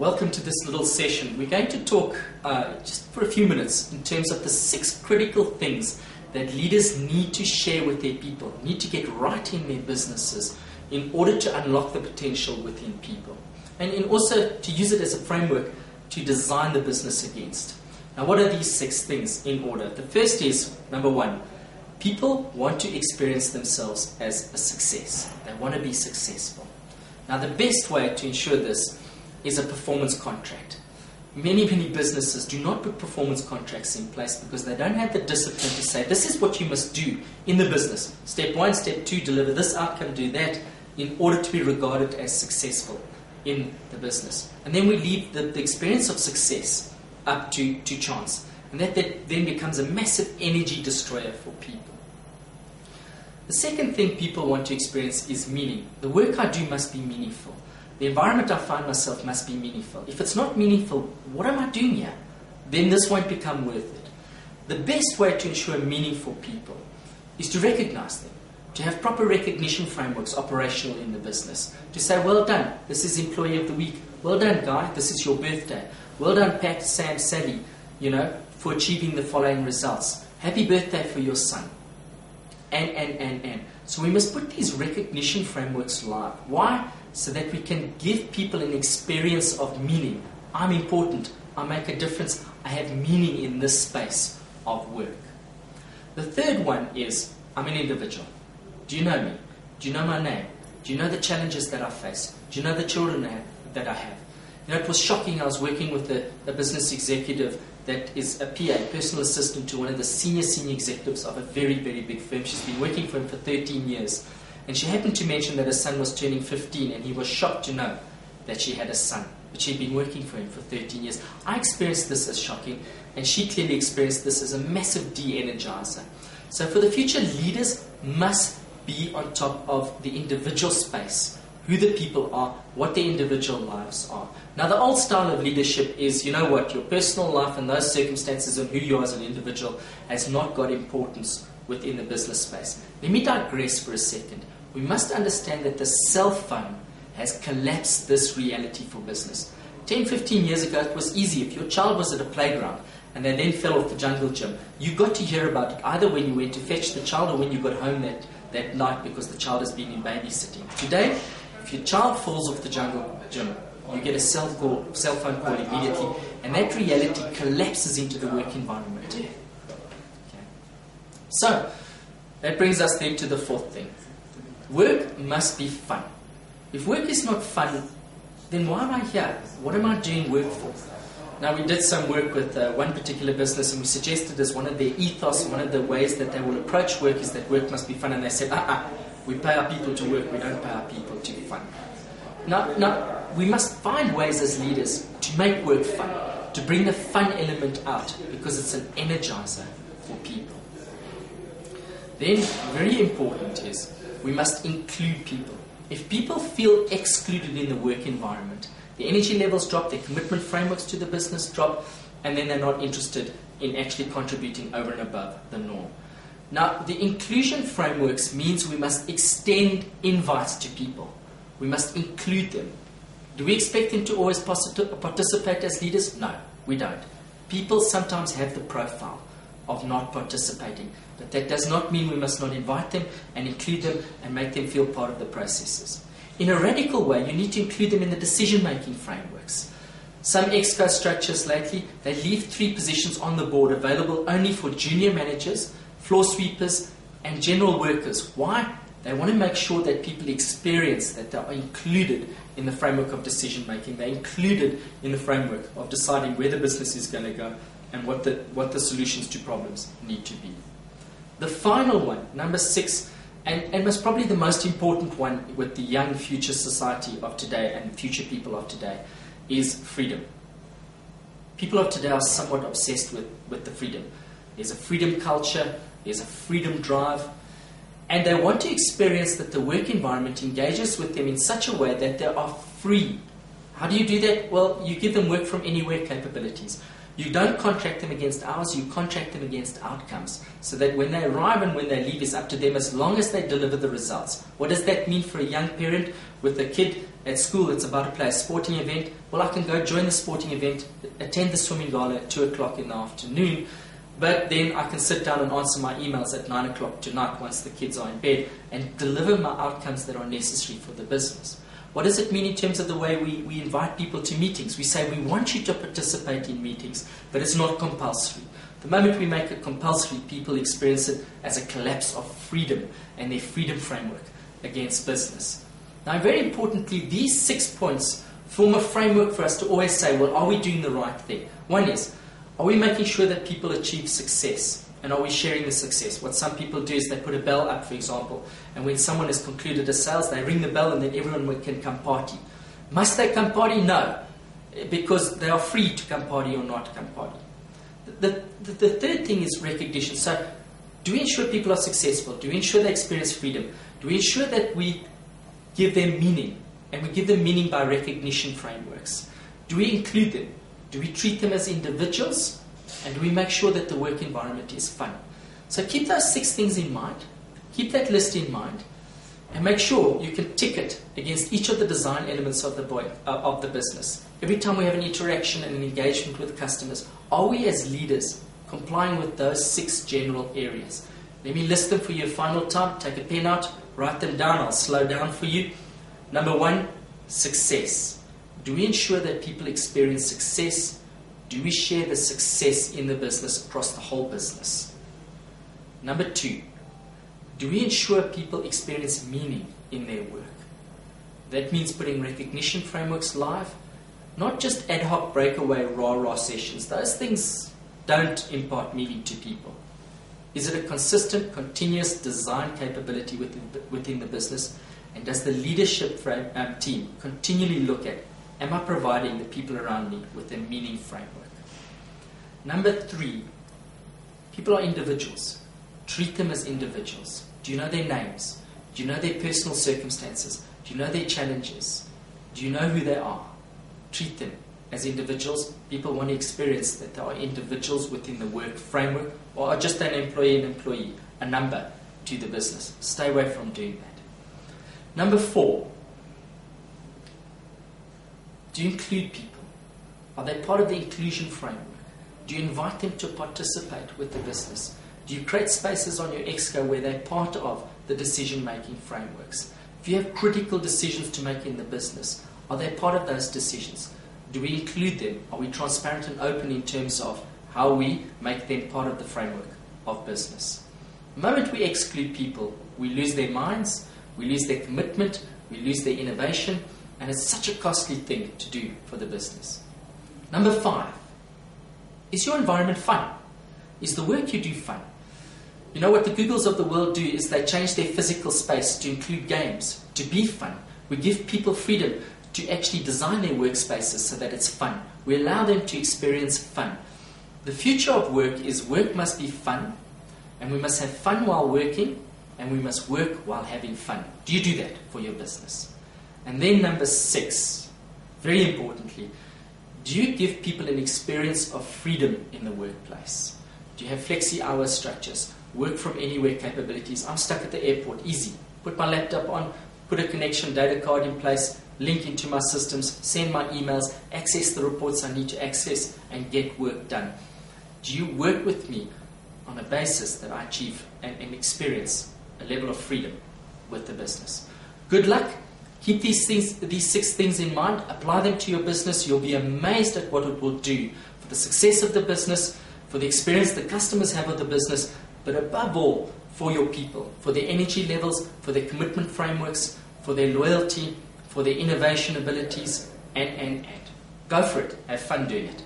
welcome to this little session. We're going to talk just for a few minutes in terms of the 6 critical things that leaders need to share with their people, need to get right in their businesses in order to unlock the potential within people. And also to use it as a framework to design the business against. Now, what are these 6 things in order? The first is, number 1, people want to experience themselves as a success. They want to be successful. Now, the best way to ensure this is a performance contract. Many businesses do not put performance contracts in place because they don't have the discipline to say, this is what you must do in the business. Step 1, step 2, deliver this outcome, do that, in order to be regarded as successful in the business. And then we leave the experience of success up to chance. And that then becomes a massive energy destroyer for people. The second thing people want to experience is meaning. The work I do must be meaningful. The environment I find myself must be meaningful. If it's not meaningful, what am I doing here? Then this won't become worth it. The best way to ensure meaningful people is to recognize them, to have proper recognition frameworks operational in the business, to say, well done, this is Employee of the Week. Well done, Guy, this is your birthday. Well done, Pat, Sam, Sally, for achieving the following results. Happy birthday for your son. And. So we must put these recognition frameworks live. Why? So that we can give people an experience of meaning. I'm important. I make a difference. I have meaning in this space of work. The third one is, I'm an individual. Do you know me? Do you know my name? Do you know the challenges that I face? Do you know the children that I have? It was shocking. I was working with a business executive that is a PA, personal assistant to one of the senior executives of a very, very big firm. She's been working for him for 13 years. And she happened to mention that her son was turning 15, and he was shocked to know that she had a son. But she'd been working for him for 13 years. I experienced this as shocking, and she clearly experienced this as a massive de-energizer. So for the future, leaders must be on top of the individual space, who the people are, what their individual lives are. Now, the old style of leadership is, you know what, your personal life and those circumstances and who you are as an individual has not got importance within the business space. Let me digress for a second. We must understand that the cell phone has collapsed this reality for business. 10, 15 years ago, it was easy. If your child was at a playground and they then fell off the jungle gym, you got to hear about it either when you went to fetch the child or when you got home that night because the child has been in babysitting. Today, if your child falls off the jungle gym, you get a cell phone call immediately, and that reality collapses into the work environment. Okay. So, that brings us then to the fourth thing. Work must be fun. If work is not fun, then why am I here? What am I doing work for? Now, we did some work with one particular business, and we suggested as one of their ethos, one of the ways that they will approach work is that work must be fun, and they said, we pay our people to work, we don't pay our people to be fun. Now, we must find ways as leaders to make work fun, to bring the fun element out, because it's an energizer for people. Then, very important is, we must include people. If people feel excluded in the work environment, the energy levels drop, their commitment frameworks to the business drop, and then they're not interested in actually contributing over and above the norm. Now, the inclusion frameworks means we must extend invites to people. We must include them. Do we expect them to always participate as leaders? No, we don't. People sometimes have the profile of not participating, but that does not mean we must not invite them and include them and make them feel part of the processes. In a radical way, you need to include them in the decision-making frameworks. Some exco structures lately, they leave 3 positions on the board available only for junior managers, floor sweepers, and general workers. Why? They want to make sure that people experience that they are included in the framework of decision-making. They're included in the framework of deciding where the business is going to go and what the solutions to problems need to be. The final one, number 6, and most probably the most important one with the young future society of today and future people of today, is freedom. People of today are somewhat obsessed with the freedom. There's a freedom culture, there's a freedom drive, and they want to experience that the work environment engages with them in such a way that they are free. How do you do that? Well, you give them work from anywhere capabilities. You don't contract them against hours, you contract them against outcomes. So that when they arrive and when they leave is up to them as long as they deliver the results. What does that mean for a young parent with a kid At school, it's about to play a sporting event. Well, I can go join the sporting event, attend the swimming gala at 2 o'clock in the afternoon, but then I can sit down and answer my emails at 9 o'clock tonight once the kids are in bed and deliver my outcomes that are necessary for the business. What does it mean in terms of the way we invite people to meetings? We say we want you to participate in meetings, but it's not compulsory. The moment we make it compulsory, people experience it as a collapse of freedom and their freedom framework against business. Now, very importantly, these 6 points form a framework for us to always say, well, are we doing the right thing? One is, are we making sure that people achieve success? And are we sharing the success? What some people do is they put a bell up, for example, and when someone has concluded a sales, they ring the bell and then everyone can come party. Must they come party? No, because they are free to come party or not come party. The third thing is recognition. So, do we ensure people are successful? Do we ensure they experience freedom? Do we ensure that we give them meaning? And we give them meaning by recognition frameworks. Do we include them? Do we treat them as individuals? And do we make sure that the work environment is fun? So keep those 6 things in mind. Keep that list in mind. And make sure you can tick it against each of the design elements of the business. Every time we have an interaction and an engagement with customers, are we as leaders complying with those 6 general areas? Let me list them for you a final time. Take a pen out, write them down. I'll slow down for you. Number 1, success. Do we ensure that people experience success? Do we share the success in the business across the whole business? Number 2, do we ensure people experience meaning in their work? That means putting recognition frameworks live, not just ad hoc breakaway rah-rah sessions. Those things don't impart meaning to people. Is it a consistent, continuous design capability within the business? And does the leadership team continually look at, am I providing the people around me with a meaning framework? Number 3, people are individuals. Treat them as individuals. Do you know their names? Do you know their personal circumstances? Do you know their challenges? Do you know who they are? Treat them as individuals. People want to experience that they are individuals within the work framework, or are just an employee, a number to the business. Stay away from doing that. Number 4, do you include people? Are they part of the inclusion framework? Do you invite them to participate with the business? Do you create spaces on your exco where they're part of the decision-making frameworks? If you have critical decisions to make in the business, are they part of those decisions? Do we include them? Are we transparent and open in terms of how we make them part of the framework of business? The moment we exclude people, we lose their minds, we lose their commitment, we lose their innovation, and it's such a costly thing to do for the business. Number 5, is your environment fun? Is the work you do fun? You know what the Googles of the world do is they change their physical space to include games, to be fun. We give people freedom to actually design their workspaces so that it's fun. We allow them to experience fun. The future of work is work must be fun, and we must have fun while working, and we must work while having fun. Do you do that for your business? And then number 6, very importantly, do you give people an experience of freedom in the workplace? Do you have flexi-hour structures? Work from anywhere capabilities? I'm stuck at the airport, easy. Put my laptop on, put a connection data card in place, link into my systems, send my emails, access the reports I need to access, and get work done. Do you work with me on a basis that I achieve and experience a level of freedom with the business? Good luck. Keep these 6 things in mind. Apply them to your business. You'll be amazed at what it will do for the success of the business, for the experience the customers have of the business, but above all, for your people, for their energy levels, for their commitment frameworks, for their loyalty, for their innovation abilities, and. Go for it. Have fun doing it.